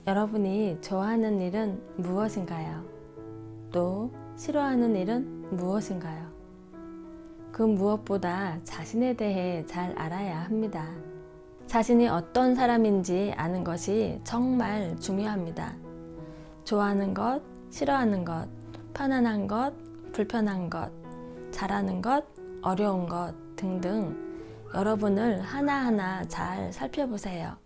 여러분이 좋아하는 일은 무엇인가요? 또 싫어하는 일은 무엇인가요? 그 무엇보다 자신에 대해 잘 알아야 합니다. 자신이 어떤 사람인지 아는 것이 정말 중요합니다. 좋아하는 것, 싫어하는 것, 편안한 것, 불편한 것, 잘하는 것, 어려운 것 등등 여러분을 하나하나 잘 살펴보세요.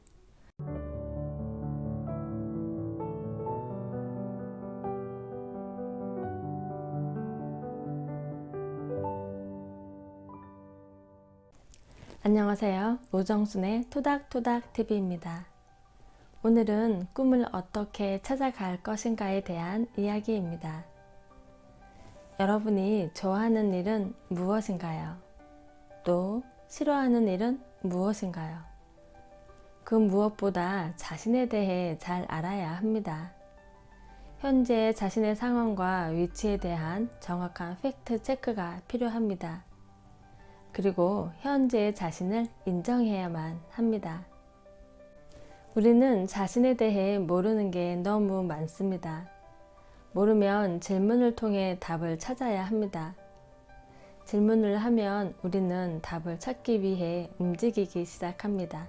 안녕하세요. 오정순의 토닥토닥TV입니다. 오늘은 꿈을 어떻게 찾아갈 것인가에 대한 이야기입니다. 여러분이 좋아하는 일은 무엇인가요? 또 싫어하는 일은 무엇인가요? 그 무엇보다 자신에 대해 잘 알아야 합니다. 현재 자신의 상황과 위치에 대한 정확한 팩트 체크가 필요합니다. 그리고 현재의 자신을 인정해야만 합니다. 우리는 자신에 대해 모르는 게 너무 많습니다. 모르면 질문을 통해 답을 찾아야 합니다. 질문을 하면 우리는 답을 찾기 위해 움직이기 시작합니다.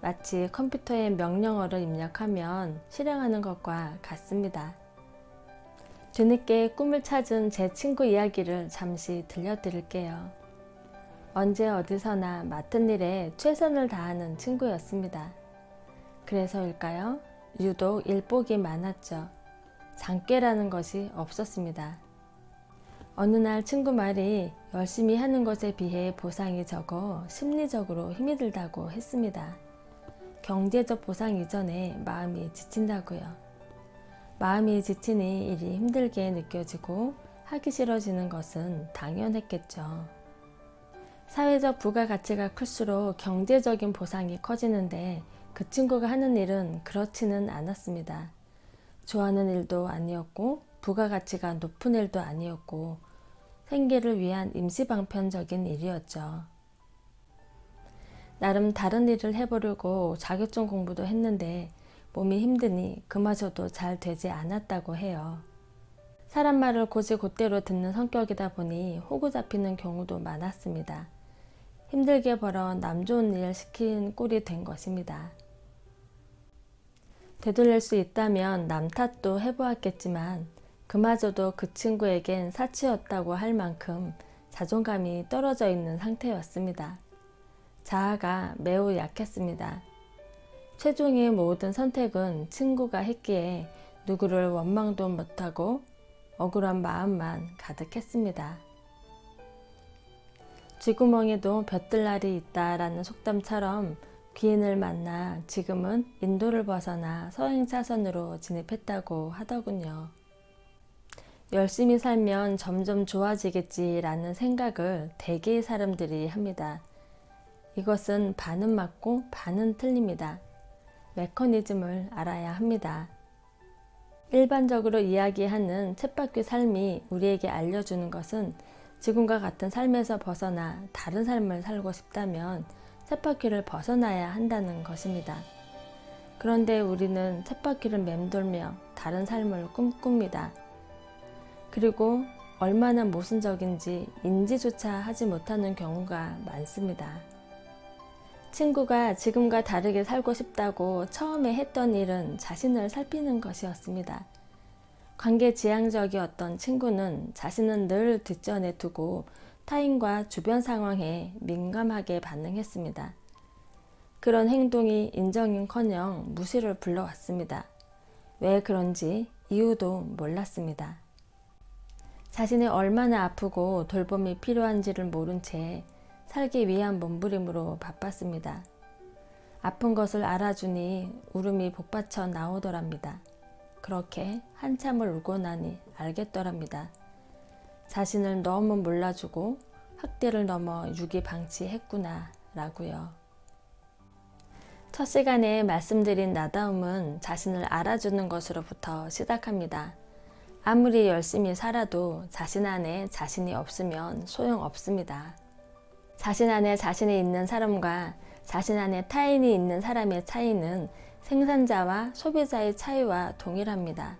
마치 컴퓨터에 명령어를 입력하면 실행하는 것과 같습니다. 뒤늦게 꿈을 찾은 제 친구 이야기를 잠시 들려드릴게요. 언제 어디서나 맡은 일에 최선을 다하는 친구였습니다. 그래서일까요? 유독 일복이 많았죠. 장깨라는 것이 없었습니다. 어느 날 친구 말이 열심히 하는 것에 비해 보상이 적어 심리적으로 힘이 들다고 했습니다. 경제적 보상 이전에 마음이 지친다고요. 마음이 지치니 일이 힘들게 느껴지고 하기 싫어지는 것은 당연했겠죠. 사회적 부가가치가 클수록 경제적인 보상이 커지는데 그 친구가 하는 일은 그렇지는 않았습니다. 좋아하는 일도 아니었고 부가가치가 높은 일도 아니었고 생계를 위한 임시방편적인 일이었죠. 나름 다른 일을 해보려고 자격증 공부도 했는데 몸이 힘드니 그마저도 잘 되지 않았다고 해요. 사람 말을 곧이곧대로 듣는 성격이다 보니 호구 잡히는 경우도 많았습니다. 힘들게 벌어 남 좋은 일 시킨 꼴이 된 것입니다. 되돌릴 수 있다면 남 탓도 해보았겠지만 그마저도 그 친구에겐 사치였다고 할 만큼 자존감이 떨어져 있는 상태였습니다. 자아가 매우 약했습니다. 최종의 모든 선택은 친구가 했기에 누구를 원망도 못하고 억울한 마음만 가득했습니다. 쥐구멍에도 볕들날이 있다라는 속담처럼 귀인을 만나 지금은 인도를 벗어나 서행차선으로 진입했다고 하더군요. 열심히 살면 점점 좋아지겠지라는 생각을 대개의 사람들이 합니다. 이것은 반은 맞고 반은 틀립니다. 메커니즘을 알아야 합니다. 일반적으로 이야기하는 쳇바퀴 삶이 우리에게 알려주는 것은 지금과 같은 삶에서 벗어나 다른 삶을 살고 싶다면 쳇바퀴를 벗어나야 한다는 것입니다. 그런데 우리는 쳇바퀴를 맴돌며 다른 삶을 꿈꿉니다. 그리고 얼마나 모순적인지 인지조차 하지 못하는 경우가 많습니다. 친구가 지금과 다르게 살고 싶다고 처음에 했던 일은 자신을 살피는 것이었습니다. 관계지향적이었던 친구는 자신은 늘 뒷전에 두고 타인과 주변 상황에 민감하게 반응했습니다. 그런 행동이 인정은커녕 무시를 불러왔습니다. 왜 그런지 이유도 몰랐습니다. 자신이 얼마나 아프고 돌봄이 필요한지를 모른 채 살기 위한 몸부림으로 바빴습니다. 아픈 것을 알아주니 울음이 복받쳐 나오더랍니다. 그렇게 한참을 울고 나니 알겠더랍니다. 자신을 너무 몰라주고 학대를 넘어 유기방치했구나 라고요. 첫 시간에 말씀드린 나다움은 자신을 알아주는 것으로부터 시작합니다. 아무리 열심히 살아도 자신 안에 자신이 없으면 소용없습니다. 자신 안에 자신이 있는 사람과 자신 안에 타인이 있는 사람의 차이는 생산자와 소비자의 차이와 동일합니다.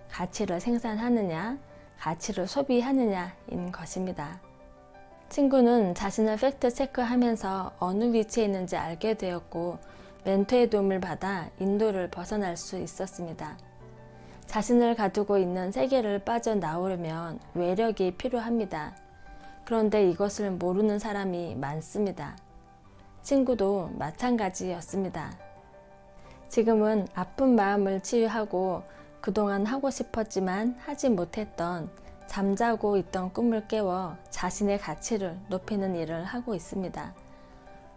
가치를 생산하느냐, 가치를 소비하느냐인 것입니다. 친구는 자신을 팩트 체크하면서 어느 위치에 있는지 알게 되었고 멘토의 도움을 받아 인도를 벗어날 수 있었습니다. 자신을 가두고 있는 세계를 빠져나오려면 외력이 필요합니다. 그런데 이것을 모르는 사람이 많습니다. 친구도 마찬가지였습니다. 지금은 아픈 마음을 치유하고 그동안 하고 싶었지만 하지 못했던 잠자고 있던 꿈을 깨워 자신의 가치를 높이는 일을 하고 있습니다.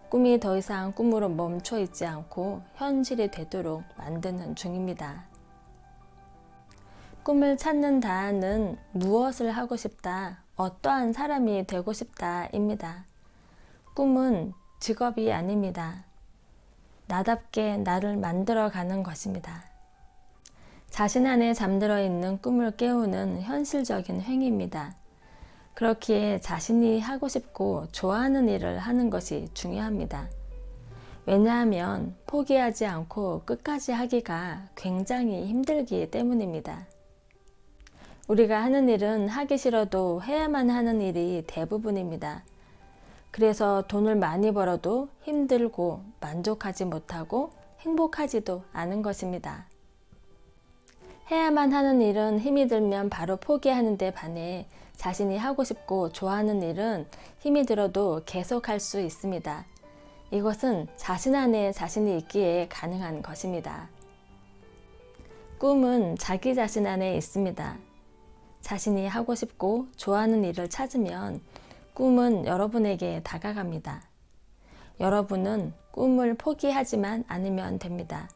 꿈이 더 이상 꿈으로 멈춰 있지 않고 현실이 되도록 만드는 중입니다. 꿈을 찾는다는 무엇을 하고 싶다, 어떠한 사람이 되고 싶다입니다. 꿈은 직업이 아닙니다. 나답게 나를 만들어가는 것입니다. 자신 안에 잠들어 있는 꿈을 깨우는 현실적인 행위입니다. 그렇기에 자신이 하고 싶고 좋아하는 일을 하는 것이 중요합니다. 왜냐하면 포기하지 않고 끝까지 하기가 굉장히 힘들기 때문입니다. 우리가 하는 일은 하기 싫어도 해야만 하는 일이 대부분입니다. 그래서 돈을 많이 벌어도 힘들고 만족하지 못하고 행복하지도 않은 것입니다. 해야만 하는 일은 힘이 들면 바로 포기하는 데 반해 자신이 하고 싶고 좋아하는 일은 힘이 들어도 계속할 수 있습니다. 이것은 자신 안에 자신이 있기에 가능한 것입니다. 꿈은 자기 자신 안에 있습니다. 자신이 하고 싶고 좋아하는 일을 찾으면 꿈은 여러분에게 다가갑니다. 여러분은 꿈을 포기하지만 않으면 됩니다.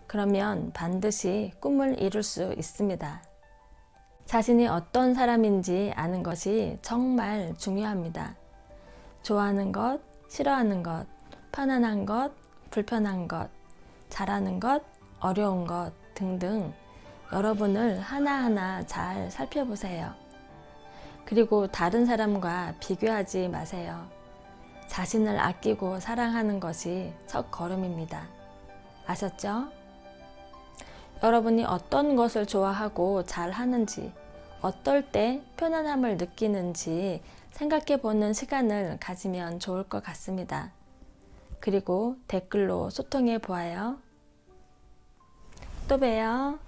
그러면 반드시 꿈을 이룰 수 있습니다. 자신이 어떤 사람인지 아는 것이 정말 중요합니다. 좋아하는 것, 싫어하는 것, 편안한 것, 불편한 것, 잘하는 것, 어려운 것 등등 여러분을 하나하나 잘 살펴보세요. 그리고 다른 사람과 비교하지 마세요. 자신을 아끼고 사랑하는 것이 첫 걸음입니다. 아셨죠? 여러분이 어떤 것을 좋아하고 잘 하는지, 어떨 때 편안함을 느끼는지 생각해 보는 시간을 가지면 좋을 것 같습니다. 그리고 댓글로 소통해 보아요. 또 봬요.